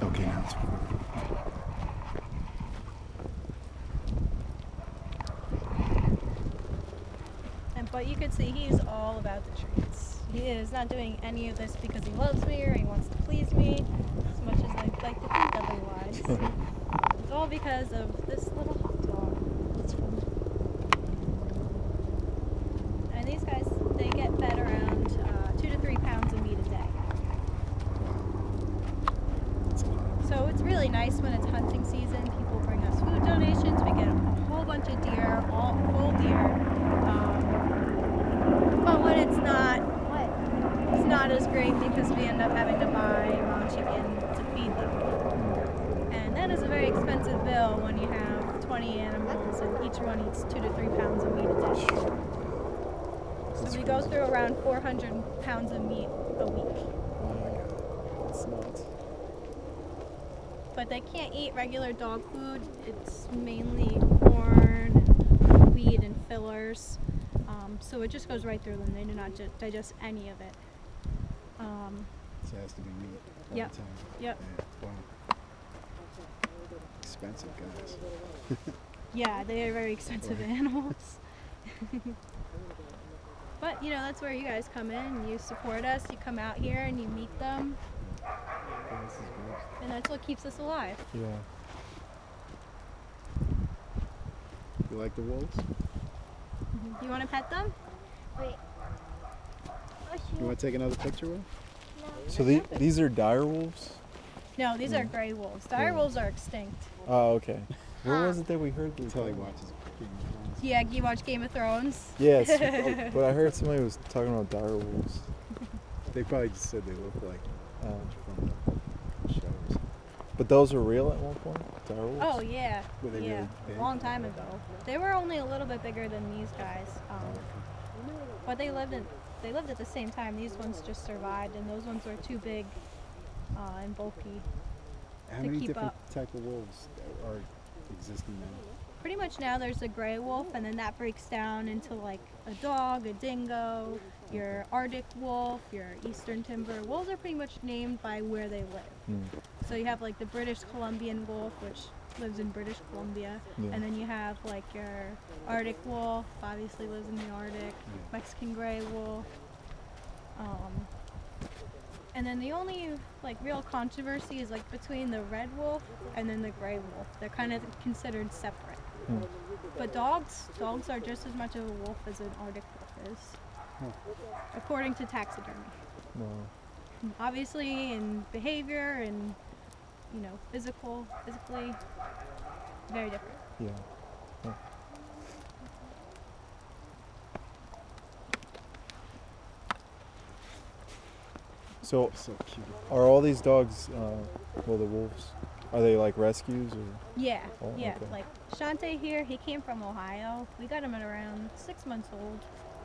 Okay, now it's But you can see he's all about the treats. He is not doing any of this because he loves me or he wants to please me as much as I'd like to think otherwise. It's all because of this little hot dog. That's funny. And these guys, they get fed around 2 to 3 pounds of meat a day. That's a lot. So it's really nice when it's hunting season. People bring us food donations. We get a whole bunch of deer, all full deer. But when it's not as great because we end up having to buy raw chicken to feed them. And that is a very expensive bill when you have 20 animals and each one eats 2 to 3 pounds of meat a day. So we go through around 400 pounds of meat a week. Oh my god. That's nuts. But they can't eat regular dog food. It's mainly corn and wheat and fillers. So it just goes right through them. They do not digest any of it. So it has to be meat all Yep. the time. Yep. Yeah. Wow. Expensive guys. Yeah, they are very expensive animals. But you know, that's where you guys come in. You support us. You come out here and you meet them, Yeah, this is good. and that's what keeps us alive. Yeah. You like the wolves? You want to pet them? Wait. You want to take another picture with? So these are dire wolves? No, these are gray wolves. Dire wolves are extinct. Oh, okay. Where was it that we heard these? Until he watches Game of Thrones. Yeah, you watch Game of Thrones? Yes, but I heard somebody was talking about dire wolves. They probably just said they look like from the shows. But those were real at one point? Dire wolves? Oh yeah, Were they yeah, really big? a long time ago. They were only a little bit bigger than these guys, but they lived at the same time. These ones just survived, and those ones were too big and bulky. How to many keep different up. type of wolves are existing now? Pretty much now there's a gray wolf, and then that breaks down into like a dog, a dingo, your Arctic wolf, your eastern timber. Wolves are pretty much named by where they live. Hmm. So you have like the British Columbian wolf, which lives in British Columbia, Yeah. and then you have like your Arctic wolf, obviously lives in the Arctic, Mexican gray wolf. And then the only like real controversy is like between the red wolf and then the gray wolf. They're kind of considered separate. Hmm. But dogs are just as much of a wolf as an Arctic wolf is, according to taxidermy. No. Obviously, in behavior and physically, very different. Yeah. Huh. So So cute. are all these dogs, the wolves, are they like rescues or? Yeah, Oh, yeah. okay. Like Shante here, he came from Ohio. We got him at around 6 months old,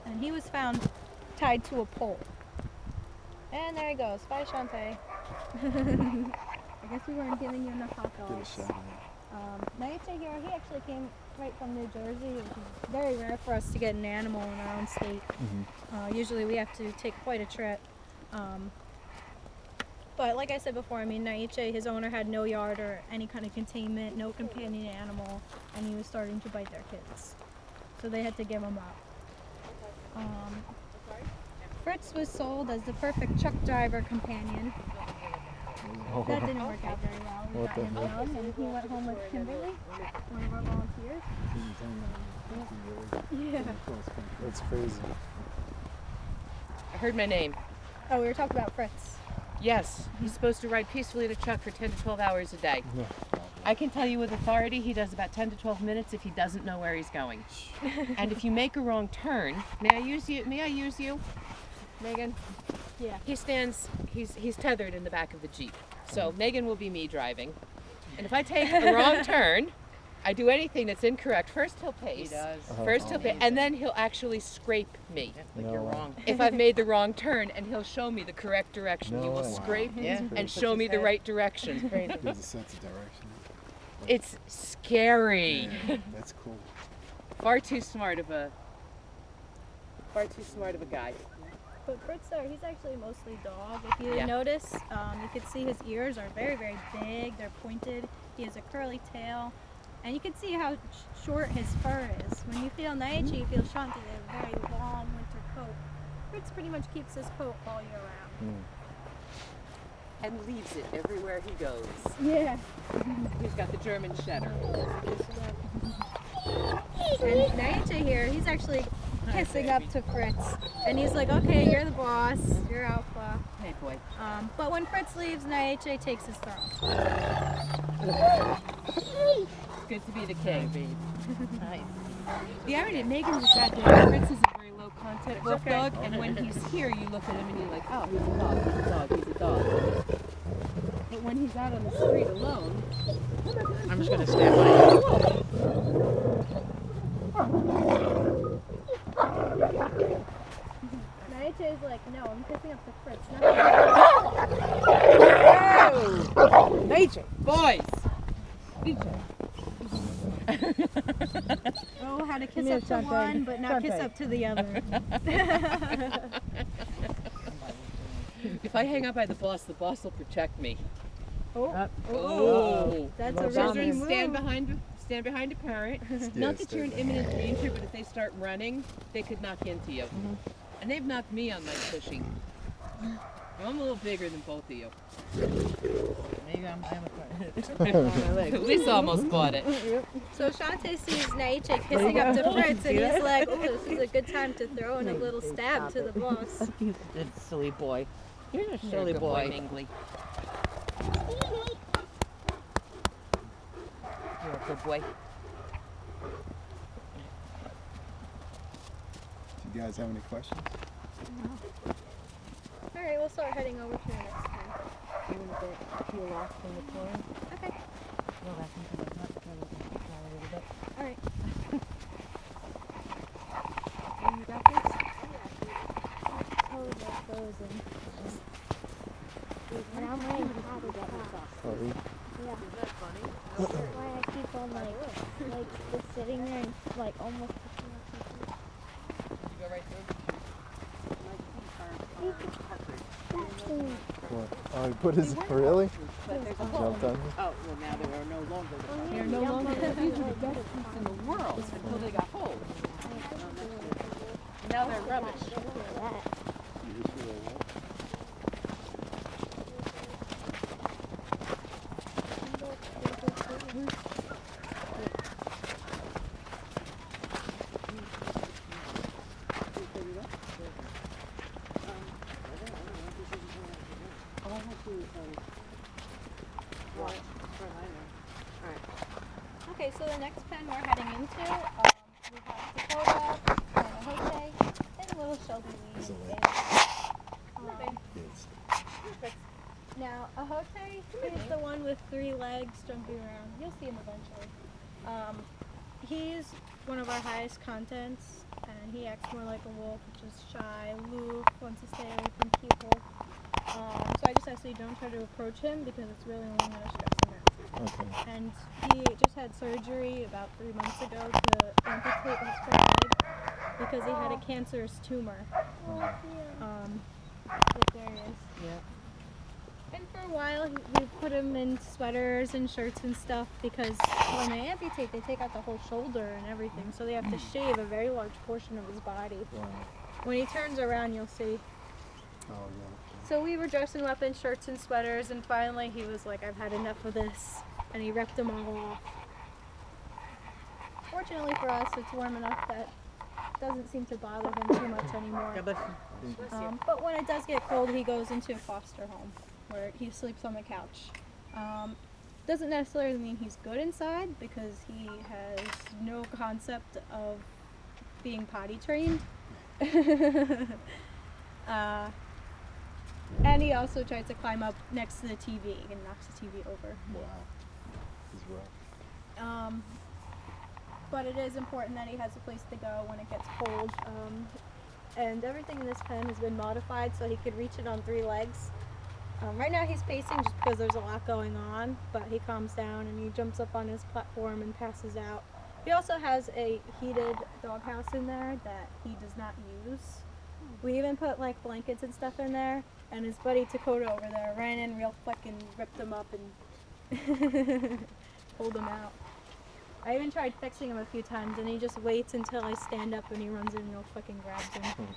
and he was found tied to a pole. And there he goes. Bye, Shante. I guess we weren't giving you enough hot Give a dogs. shot at it. Naite here, he actually came right from New Jersey, which is very rare for us to get an animal in our own state. Usually we have to take quite a trip. But like I said before, I mean, Naiche, his owner had no yard or any kind of containment, no companion animal, and he was starting to bite their kids. So they had to give him up. Fritz was sold as the perfect truck driver companion. That didn't work out very well. We What got the him heck? young, and he went home with Kimberly, one of our volunteers. Yeah. That's crazy. I heard my name. Oh, we were talking about Fritz. Yes, he's supposed to ride peacefully in a truck for 10 to 12 hours a day. Yeah. I can tell you with authority he does about 10 to 12 minutes if he doesn't know where he's going. And if you make a wrong turn, may I use you, Megan? Yeah. He stands, he's tethered in the back of the Jeep. So Megan will be me driving. And if I take a wrong turn, I do anything that's incorrect, first he'll pace. He does. First he'll pace, and then he'll actually scrape me. Like you're wrong. If I've made the wrong turn, and he'll show me the correct direction. He No will way. scrape Yeah. and Puts show his me the head- right direction. Crazy. There's a sense of direction. It's scary. Yeah, that's cool. Far too smart of a guy. But Fritz, he's actually mostly dog. If you Yeah. notice, you could see his ears are very, very big. They're pointed. He has a curly tail. And you can see how short his fur is. When you feel Naiche, you feel Shanti. They have a very long winter coat. Fritz pretty much keeps his coat all year round. And leaves it everywhere he goes. Yeah. He's got the German Shedder. And Naiche here, he's actually kissing up to Fritz. And he's like, okay, you're the boss. You're alpha. Hey, boy. But when Fritz leaves, Naiche takes his throne. It's good to be the king. Nice. The irony of Megan's exactly right. Fritz is a very low content wolf dog, and when he's here, you look at him and you're like, oh, he's a dog, he's a dog, he's a dog. But when he's out on the street alone, I'm just gonna stand by you. Naiche is like, no, I'm kissing up to Fritz. Nature. boys, Oh, how to kiss me a up to shot, one, baby. but not Shot, kiss baby. up to the other. if I hang out by the boss will protect me. Oh, Oh, that's a children risky move. stand behind a parent. Not that you're in imminent danger, but if they start running, they could knock into you. And they've knocked me on my pushing. I'm a little bigger than both of you. Maybe I'm a Lisa almost bought it. So Shante sees Naiche kissing up to Fritz, and he's like, "Ooh, this is a good time to throw in a little stab to the boss." Good silly boy. You're a You're a silly good boy. Mingley. You're a good boy. Do you guys have any questions? All right, we'll start heading over to the next pen. You want to get peel off from the corn? Okay. No, that's because I'm not trying to try a little bit. All right. You got this? Oh, they're frozen. And I'm waiting how to get off. Sorry. Yeah. That's why I keep on like just sitting there and like almost picking up people. You go right through. What? Oh, he put his. Really? Jumped on you? Oh, well now they are no longer the They're no longer these are the best fruits in the world until they got hold. Now they're rubbish. Okay, so the next pen we're heading into, we have Dakota and Ahote and a little Shelby Lee. Yes. Now, Ahote is the one with 3 legs jumping around. You'll see him eventually. He's one of our highest contents, and he acts more like a wolf, which is shy, aloof, wants to stay away from people. So I just ask that you don't try to approach him because it's really only going to stress him out. Okay. And he just had surgery about 3 months ago to amputate his front leg because he had a cancerous tumor. Look, there he is. Yeah. And for a while, we put him in sweaters and shirts and stuff because when they amputate, they take out the whole shoulder and everything, so they have to shave a very large portion of his body. Wow. When he turns around, you'll see. Oh, yeah. So we were dressing him up in shirts and sweaters, and finally he was like, I've had enough of this, and he ripped them all off. Fortunately for us, it's warm enough that it doesn't seem to bother him too much anymore. God bless you. But when it does get cold, he goes into a foster home where he sleeps on the couch. Doesn't necessarily mean he's good inside because he has no concept of being potty trained. And he also tries to climb up next to the TV and knocks the TV over. Wow. He's rough. But it is important that he has a place to go when it gets cold. And everything in this pen has been modified so he could reach it on 3 legs. Right now he's pacing just because there's a lot going on, but he calms down and he jumps up on his platform and passes out. He also has a heated doghouse in there that he does not use. We even put like blankets and stuff in there, and his buddy Dakota over there ran in real quick and ripped them up and pulled them out. I even tried fixing him a few times, and he just waits until I stand up and he runs in real quick and grabs him.